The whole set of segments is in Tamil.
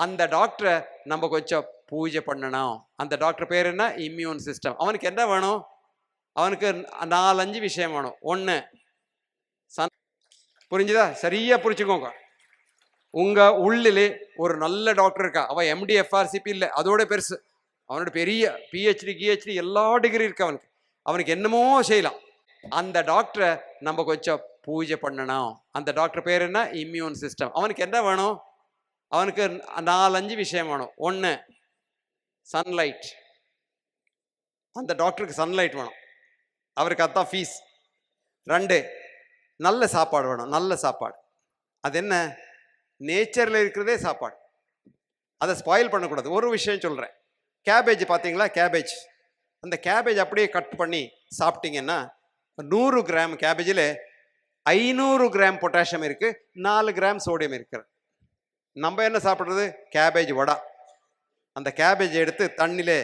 அந்த டாக்டரை நம்ம கொஞ்சம் பூஜை பண்ணணும். அந்த டாக்டர் பேர் என்ன? Immune system. அவனுக்கு என்ன வேணும்? அவனுக்கு 4-5 விஷயம் வேணும். ஒன்று, புரிஞ்சுதா? சரியா புரிச்சுக்கோங்க. உங்க உள்ளிலே ஒரு நல்ல டாக்டர் இருக்கா, அவன் MD FRCP இல்லை, அதோட பெருசு, அவனோட பெரிய PhD GHD எல்லா டிகிரி இருக்கு அவனுக்கு. அவனுக்கு என்னமோ செய்யலாம். அந்த டாக்டரை நம்ம கொஞ்சம் பூஜை பண்ணணும். அந்த டாக்டர் பேர் என்ன? Immune system. அவனுக்கு என்ன வேணும்? அவனுக்கு 4-5 விஷயம் வேணும். ஒன்று, சன்லைட். அந்த டாக்டருக்கு சன்லைட் வேணும், அவருக்கு அதான் ஃபீஸ். 2, நல்ல சாப்பாடு வேணும். நல்ல சாப்பாடு. அது என்ன? நேச்சரில் இருக்கிறதே சாப்பாடு, அதை ஸ்பாயில் பண்ணக்கூடாது. ஒரு விஷயம் சொல்கிறேன். கேபேஜ் பார்த்தீங்களா? கேபேஜ், அந்த கேபேஜ் அப்படியே கட் பண்ணி சாப்பிட்டீங்கன்னா 100 கிராம் கேபேஜில் 500 கிராம் பொட்டாசியம் இருக்குது, 4 கிராம் சோடியம் இருக்குது. நம்ம என்ன சாப்பிட்றது? கேபேஜ் வடை. அந்த கேபேஜ் எடுத்து தண்ணியில்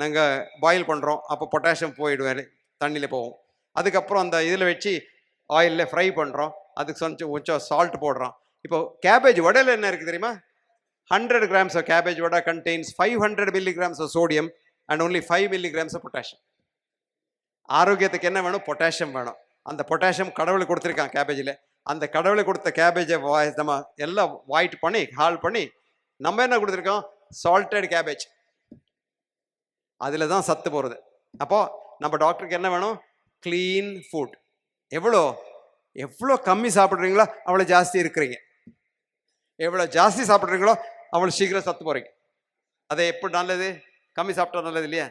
நாங்கள் பாயில் பண்ணுறோம், அப்போ பொட்டாசியம் போயிடுவார், தண்ணியில் போவோம். அதுக்கப்புறம் அந்த இதில் வச்சு ஆயிலில் ஃப்ரை பண்ணுறோம், அதுக்கு கொஞ்சம் சால்ட் போடுறோம். இப்போ கேபேஜ் வடையில் என்ன இருக்குது தெரியுமா? 100 grams of cabbage vada contains 500 milligrams of sodium and only 5 milligrams of potassium. ஆரோக்கியத்துக்கு என்ன வேணும்? பொட்டாசியம் வேணும். அந்த பொட்டாசியம் கடவுளை கொடுத்துருக்கான் கேபேஜில். அந்த கடவுளை கொடுத்த கேபேஜை நம்ம எல்லாம் வாய்ட் பண்ணி ஹால் பண்ணி நம்ம என்ன கொடுத்துருக்கோம்? Salted cabbage. அதில் தான் சத்து போகிறது. அப்போது நம்ம டாக்டருக்கு என்ன வேணும்? Clean food. எவ்வளோ கம்மி சாப்பிட்றீங்களோ அவ்வளோ ஜாஸ்தி இருக்கிறீங்க, எவ்வளோ ஜாஸ்தி சாப்பிட்றீங்களோ அவ்வளோ சீக்கிரம் சத்து போகிறீங்க. அதை எப்படி நல்லது? கம்மி சாப்பிட்டா நல்லது இல்லையா?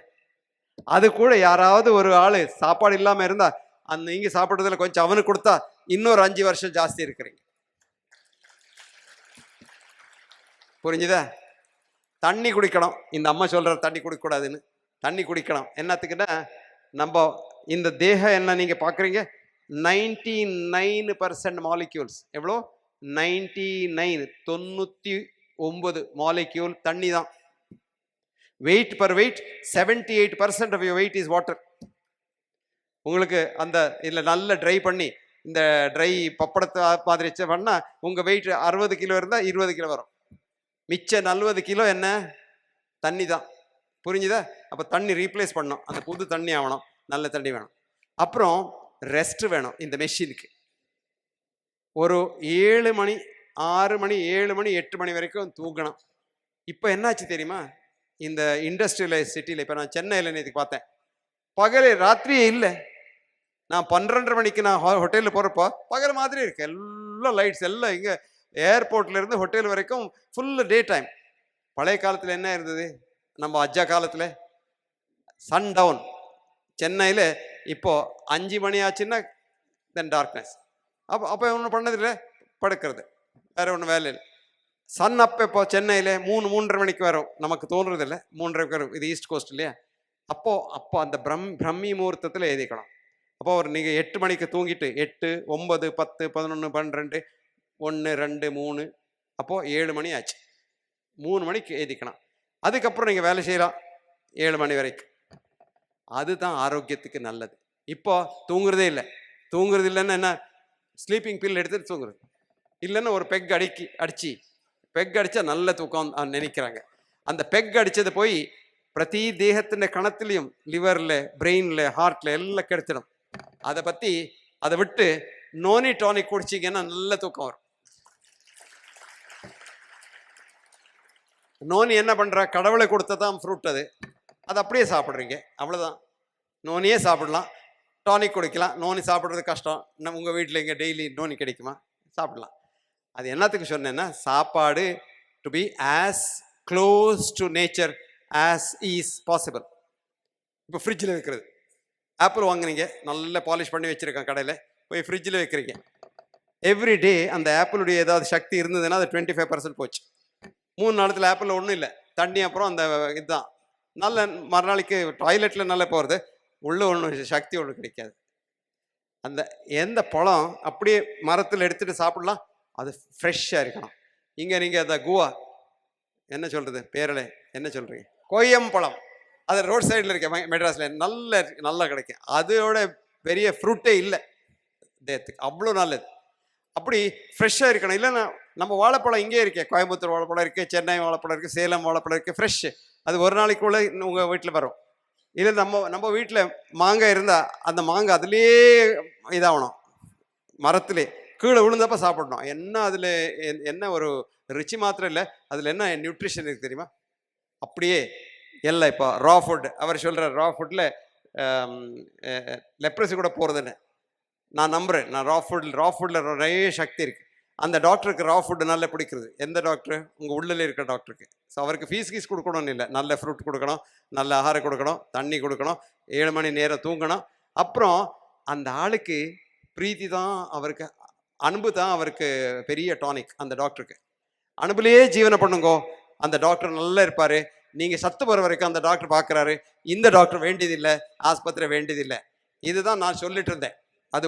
அது கூட யாராவது ஒரு ஆள் சாப்பாடு இல்லாமல் இருந்தால் அந்த நீங்கள் சாப்பிட்றதுல கொஞ்சம் அவனுக்கு கொடுத்தா இன்னொரு 5 வருஷம் ஜாஸ்தி இருக்கிறீங்க. புரிஞ்சுதா? தண்ணி குடிக்கணும். இந்த அம்மா சொல்கிற தண்ணி குடிக்கக்கூடாதுன்னு. தண்ணி குடிக்கணும். என்னத்துக்குன்னா, நம்ம இந்த தேகம் என்ன நீங்கள் பார்க்குறீங்க, 99% மாலிக்யூல்ஸ். எவ்வளோ? 99 மாலிக்யூல் தண்ணி தான். Weight per weight 78% of your weight is water. உங்களுக்கு அந்த இதில் நல்ல ட்ரை பண்ணி இந்த ட்ரை பப்படத்தை மாதிரி பண்ணால் உங்கள் வெயிட் 60 கிலோ இருந்தால் 20 கிலோ வரும். மிச்ச 40 கிலோ என்ன? தண்ணி தான். புரிஞ்சுதா? அப்போ தண்ணி ரீப்ளேஸ் பண்ணணும், அந்த புது தண்ணி ஆகணும், நல்ல தண்ணி வேணும். அப்புறம் ரெஸ்ட் வேணும். இந்த மெஷினுக்கு ஒரு 7 மணி 6 மணி 7 மணி 8 மணி வரைக்கும் தூங்கணும். இப்போ என்னாச்சு தெரியுமா? இந்த இண்டஸ்ட்ரியலைஸ் சிட்டியில், இப்போ நான் சென்னையில் நேற்று பார்த்தேன், பகல் ராத்திரியே இல்லை. நான் 12:30 மணிக்கு நான் ஹோட்டலில் போகிறப்போ பகல் மாதிரி இருக்கு, எல்லாம் லைட்ஸ் எல்லாம். இங்கே ஏர்போர்ட்லேருந்து ஹோட்டல் வரைக்கும் ஃபுல்லு டே டைம். பழைய காலத்தில் என்ன இருந்தது? நம்ம அஜா காலத்தில் சன் டவுன். சென்னையில் இப்போது 5 மணி ஆச்சுன்னா தென் டார்க்னஸ். அப்போ ஒன்றும் பண்ணதில்லை, படுக்கிறது, வேறு ஒன்றும் வேலை இல்லை. சன் அப்போ இப்போ சென்னையில் 3-3:30 மணிக்கு வரும், நமக்கு தோன்றுறதில்லை, 3:30 வரும். இது ஈஸ்ட் கோஸ்ட் இல்லையா? அப்போ அந்த பிரம்மி முகூர்த்தத்தில் எழுதிக்கணும். அப்போ நீங்கள் 8 மணிக்கு தூங்கிட்டு 8, 9, 10, 11, 12, 1, 2, 3, அப்போது 7 மணி ஆச்சு. 3 மணிக்கு எழுதிக்கணும். அதுக்கப்புறம் நீங்கள் வேலை செய்யலாம் 7 மணி வரைக்கும். அதுதான் ஆரோக்கியத்துக்கு நல்லது. இப்போ தூங்குறதே இல்லை. தூங்குறது இல்லைன்னா என்ன? ஸ்லீப்பிங் பில் எடுத்துகிட்டு தூங்குறது, இல்லைன்னா ஒரு பெக் அடித்தா நல்ல தூக்கம் நினைக்கிறாங்க. அந்த பெக் அடித்தது போய் பிரதி தேகத்தின் கணத்துலையும், லிவரில், பிரெயினில், ஹார்ட்டில் எல்லாம் கெடுத்துடும். அதை விட்டு நோனி டானிக் குடிச்சிங்கன்னா நல்ல தூக்கம் வரும். நோனி என்ன பண்ணுறா? கடவுளை கொடுத்ததான் ஃப்ரூட், அது அப்படியே சாப்பிட்றீங்க, அவ்வளோதான். நோனியே சாப்பிடலாம், டானிக் குடிக்கலாம். நோனி சாப்பிட்றது கஷ்டம். உங்கள் வீட்டில் இங்கே டெய்லி நோனி கிடைக்குமா? சாப்பிடலாம். அது என்னத்துக்கு சொன்னேன்னா, சாப்பாடு to be as close to nature as is possible. இப்போ ஃப்ரிட்ஜில் வைக்கிறது, ஆப்பிள் வாங்குறீங்க, நல்லா பாலிஷ் பண்ணி வச்சுருக்கேன் கடையில், போய் ஃப்ரிட்ஜில் வைக்கிறீங்க. எவ்ரி டே அந்த ஆப்பிளுடைய ஏதாவது சக்தி இருந்ததுன்னா அது 25% போச்சு. 3 நாளத்தில் ஆப்பிளில் ஒன்றும் இல்லை, தண்ணி அப்புறம் அந்த இதுதான். நல்ல மறுநாளைக்கு டாய்லெட்டில் நல்லா போகிறது, உள்ளே ஒன்றும் சக்தி ஒன்று கிடைக்காது. அந்த எந்த பழம் அப்படியே மரத்தில் எடுத்துகிட்டு சாப்பிடலாம், அது ஃப்ரெஷ்ஷாக இருக்கணும். இங்கே நீங்கள் அந்த குவா என்ன சொல்கிறது, பேரலை என்ன சொல்கிறீங்க, கொய்யம்பழம், அது ரோட் சைடில் இருக்க மெட்ராஸில் நல்லா கிடைக்கும். அதோட பெரிய ஃப்ரூட்டே இல்லை தேகத்துக்கு, அவ்வளோ நல்லது. அப்படி ஃப்ரெஷ்ஷாக இருக்கணும். இல்லைன்னா நம்ம வாழைப்பழம் இங்கே இருக்கே, கோயம்புத்தூர் வாழைப்பழம் இருக்குது, சென்னை வாழைப்பழம் இருக்குது, சேலம் வாழைப்பழம் இருக்குது, ஃப்ரெஷ்ஷு. அது ஒரு நாளைக்குள்ளே உங்கள் வீட்டில் வரும். இது நம்ம வீட்டில் மாங்காய் இருந்தால் அந்த மாங்காய் அதுலேயே இதாகணும், மரத்துலே கீழே விழுந்தப்ப சாப்பிடணும். என்ன அதில் என்ன ஒரு ருச்சி மாத்திரம் இல்லை, அதில் என்ன நியூட்ரிஷன் இருக்குது தெரியுமா? அப்படியே எல்லாம் இப்போ ரா ஃபுட் அவர் சொல்கிறார், ரா ஃபுட்டில் லெப்ரஸி கூட போகிறதுன்னு நான் நம்புகிறேன். நான் ரா ஃபுட்டில் நிறைய சக்தி இருக்குது. அந்த டாக்டருக்கு ரா ஃபுட்டு நல்லா பிடிக்கிறது. எந்த டாக்டர்? உங்கள் உள்ளே இருக்கிற டாக்டருக்கு. ஸோ அவருக்கு ஃபீஸ் கொடுக்கணும்னு இல்லை, நல்ல ஃப்ரூட் கொடுக்கணும், நல்ல ஆகாரம் கொடுக்கணும், தண்ணி கொடுக்கணும், 7 மணி நேரம் தூங்கணும். அப்புறம் அந்த ஆளுக்கு பிரீத்தி தான் அவருக்கு, அன்பு தான் அவருக்கு பெரிய டானிக். அந்த டாக்டருக்கு அனுபவிலேயே ஜீவனை பண்ணுங்கோ, அந்த டாக்டர் நல்லா இருப்பார். நீங்கள் சத்து போகிற வரைக்கும் அந்த டாக்டர் பார்க்குறாரு. இந்த டாக்டர் வேண்டியதில்லை, ஆஸ்பத்திரி வேண்டியதில்லை. இதுதான் நான் சொல்லிட்டு இருந்தேன். அது